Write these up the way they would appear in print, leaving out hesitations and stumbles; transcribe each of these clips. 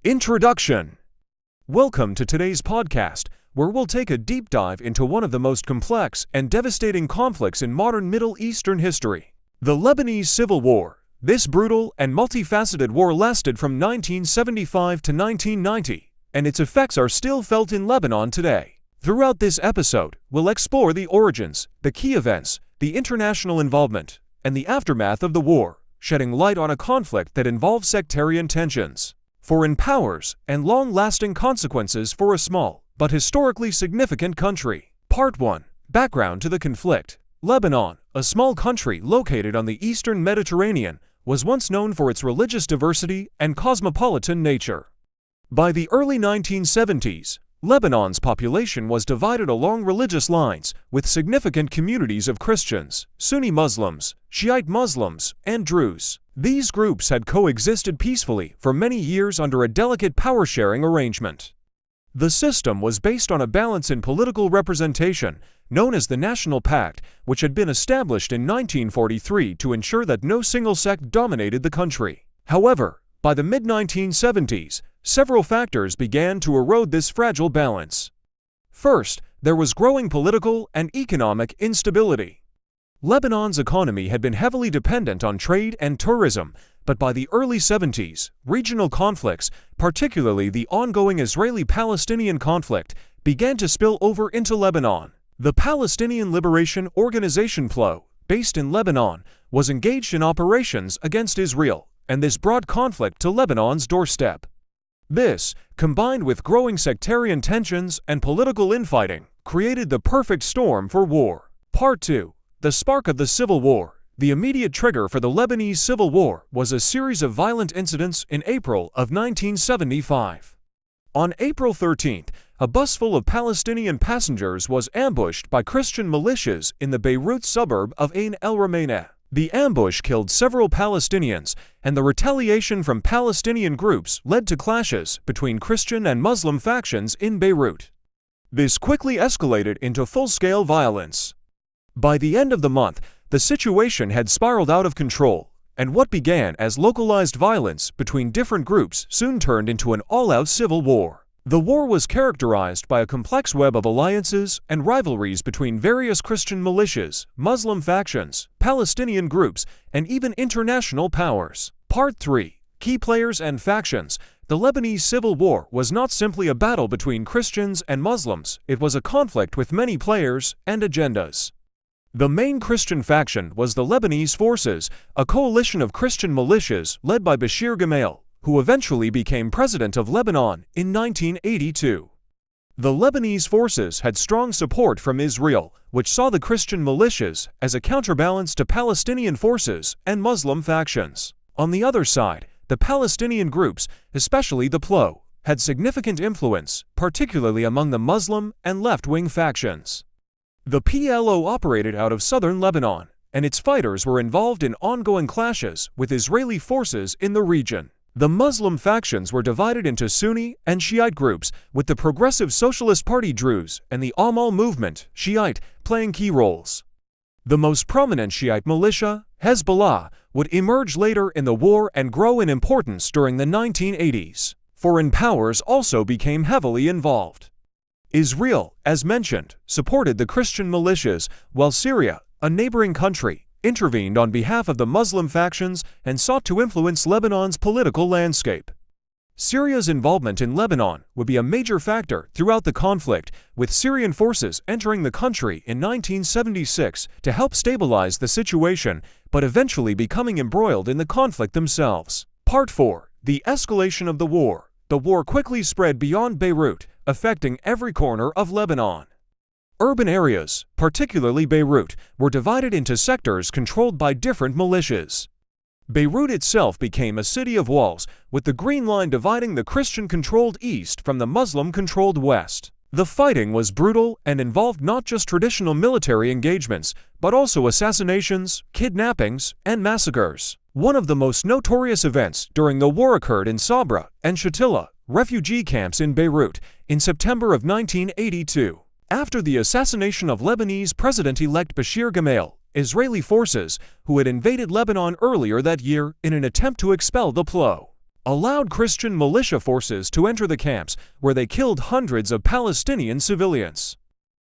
Introduction. Welcome to today's podcast, where we'll take a deep dive into one of the most complex and devastating conflicts in modern Middle Eastern history, the Lebanese Civil War. This brutal and multifaceted war lasted from 1975 to 1990, and its effects are still felt in Lebanon today. Throughout this episode, we'll explore the origins, the key events, the international involvement, and the aftermath of the war, shedding light on a conflict that involves sectarian tensions, foreign powers, and long-lasting consequences for a small, but historically significant country. Part 1. Background to the conflict. Lebanon, a small country located on the eastern Mediterranean, was once known for its religious diversity and cosmopolitan nature. By the early 1970s, Lebanon's population was divided along religious lines, with significant communities of Christians, Sunni Muslims, Shiite Muslims, and Druze. These groups had coexisted peacefully for many years under a delicate power-sharing arrangement. The system was based on a balance in political representation, known as the National Pact, which had been established in 1943 to ensure that no single sect dominated the country. However, by the mid-1970s, several factors began to erode this fragile balance. First, there was growing political and economic instability. Lebanon's economy had been heavily dependent on trade and tourism, but by the early 70s, regional conflicts, particularly the ongoing Israeli-Palestinian conflict, began to spill over into Lebanon. The Palestinian Liberation Organization PLO, based in Lebanon, was engaged in operations against Israel, and this brought conflict to Lebanon's doorstep. This, combined with growing sectarian tensions and political infighting, created the perfect storm for war. Part 2. The spark of the Civil War. The immediate trigger for the Lebanese Civil War was a series of violent incidents in April of 1975. On April 13th, a bus full of Palestinian passengers was ambushed by Christian militias in the Beirut suburb of Ain el Rumayneh. The ambush killed several Palestinians, and the retaliation from Palestinian groups led to clashes between Christian and Muslim factions in Beirut. This quickly escalated into full-scale violence. By the end of the month, the situation had spiraled out of control, and what began as localized violence between different groups soon turned into an all-out civil war. The war was characterized by a complex web of alliances and rivalries between various Christian militias, Muslim factions, Palestinian groups, and even international powers. Part 3. Key players and factions. The Lebanese Civil War was not simply a battle between Christians and Muslims, it was a conflict with many players and agendas. The main Christian faction was the Lebanese Forces, a coalition of Christian militias led by Bashir Gemayel, who eventually became president of Lebanon in 1982. The Lebanese forces had strong support from Israel, which saw the Christian militias as a counterbalance to Palestinian forces and Muslim factions. On the other side, the Palestinian groups, especially the PLO, had significant influence, particularly among the Muslim and left-wing factions. The PLO operated out of southern Lebanon, and its fighters were involved in ongoing clashes with Israeli forces in the region. The Muslim factions were divided into Sunni and Shiite groups, with the Progressive Socialist Party Druze and the Amal movement, Shiite, playing key roles. The most prominent Shiite militia, Hezbollah, would emerge later in the war and grow in importance during the 1980s. Foreign powers also became heavily involved. Israel, as mentioned, supported the Christian militias, while Syria, a neighboring country, intervened on behalf of the Muslim factions and sought to influence Lebanon's political landscape. Syria's involvement in Lebanon would be a major factor throughout the conflict, with Syrian forces entering the country in 1976 to help stabilize the situation, but eventually becoming embroiled in the conflict themselves. Part 4. The escalation of the war. The war quickly spread beyond Beirut, affecting every corner of Lebanon. Urban areas, particularly Beirut, were divided into sectors controlled by different militias. Beirut itself became a city of walls, with the Green Line dividing the Christian-controlled east from the Muslim-controlled west. The fighting was brutal and involved not just traditional military engagements, but also assassinations, kidnappings, and massacres. One of the most notorious events during the war occurred in Sabra and Shatila, refugee camps in Beirut, in September of 1982. After the assassination of Lebanese President-elect Bashir Gemayel, Israeli forces, who had invaded Lebanon earlier that year in an attempt to expel the PLO, allowed Christian militia forces to enter the camps, where they killed hundreds of Palestinian civilians.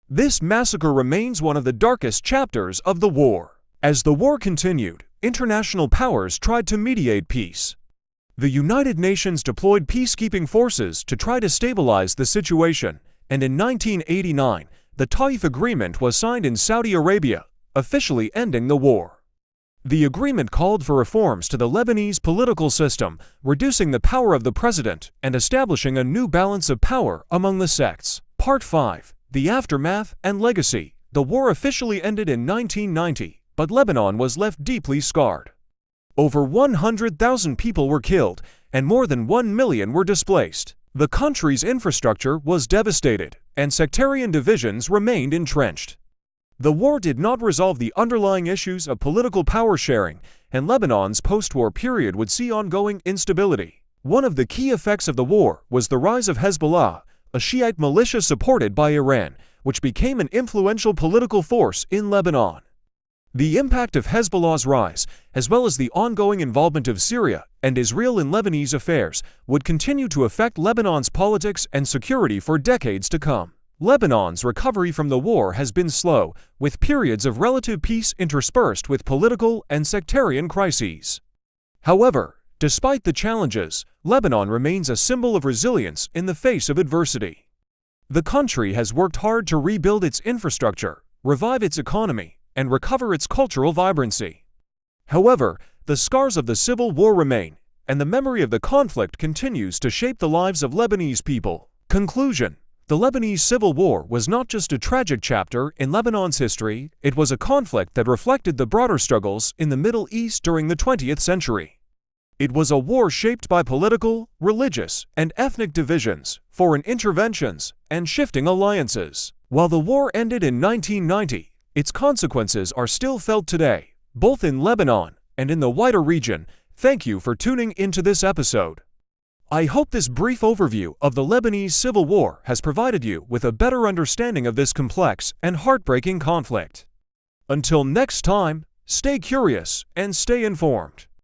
This massacre remains one of the darkest chapters of the war. As the war continued, international powers tried to mediate peace. The United Nations deployed peacekeeping forces to try to stabilize the situation, and in 1989, the Taif Agreement was signed in Saudi Arabia, officially ending the war. The agreement called for reforms to the Lebanese political system, reducing the power of the president and establishing a new balance of power among the sects. Part 5. The Aftermath and Legacy. The war officially ended in 1990, but Lebanon was left deeply scarred. Over 100,000 people were killed, and more than 1 million were displaced. The country's infrastructure was devastated, and sectarian divisions remained entrenched. The war did not resolve the underlying issues of political power sharing, and Lebanon's post-war period would see ongoing instability. One of the key effects of the war was the rise of Hezbollah, a Shiite militia supported by Iran, which became an influential political force in Lebanon. The impact of Hezbollah's rise, as well as the ongoing involvement of Syria and Israel in Lebanese affairs, would continue to affect Lebanon's politics and security for decades to come. Lebanon's recovery from the war has been slow, with periods of relative peace interspersed with political and sectarian crises. However, despite the challenges, Lebanon remains a symbol of resilience in the face of adversity. The country has worked hard to rebuild its infrastructure, revive its economy, and recover its cultural vibrancy. However, the scars of the civil war remain, and the memory of the conflict continues to shape the lives of Lebanese people. Conclusion. The Lebanese Civil War was not just a tragic chapter in Lebanon's history, it was a conflict that reflected the broader struggles in the Middle East during the 20th century. It was a war shaped by political, religious, and ethnic divisions, foreign interventions, and shifting alliances. While the war ended in 1990, its consequences are still felt today, both in Lebanon and in the wider region. Thank you for tuning into this episode. I hope this brief overview of the Lebanese Civil War has provided you with a better understanding of this complex and heartbreaking conflict. Until next time, stay curious and stay informed.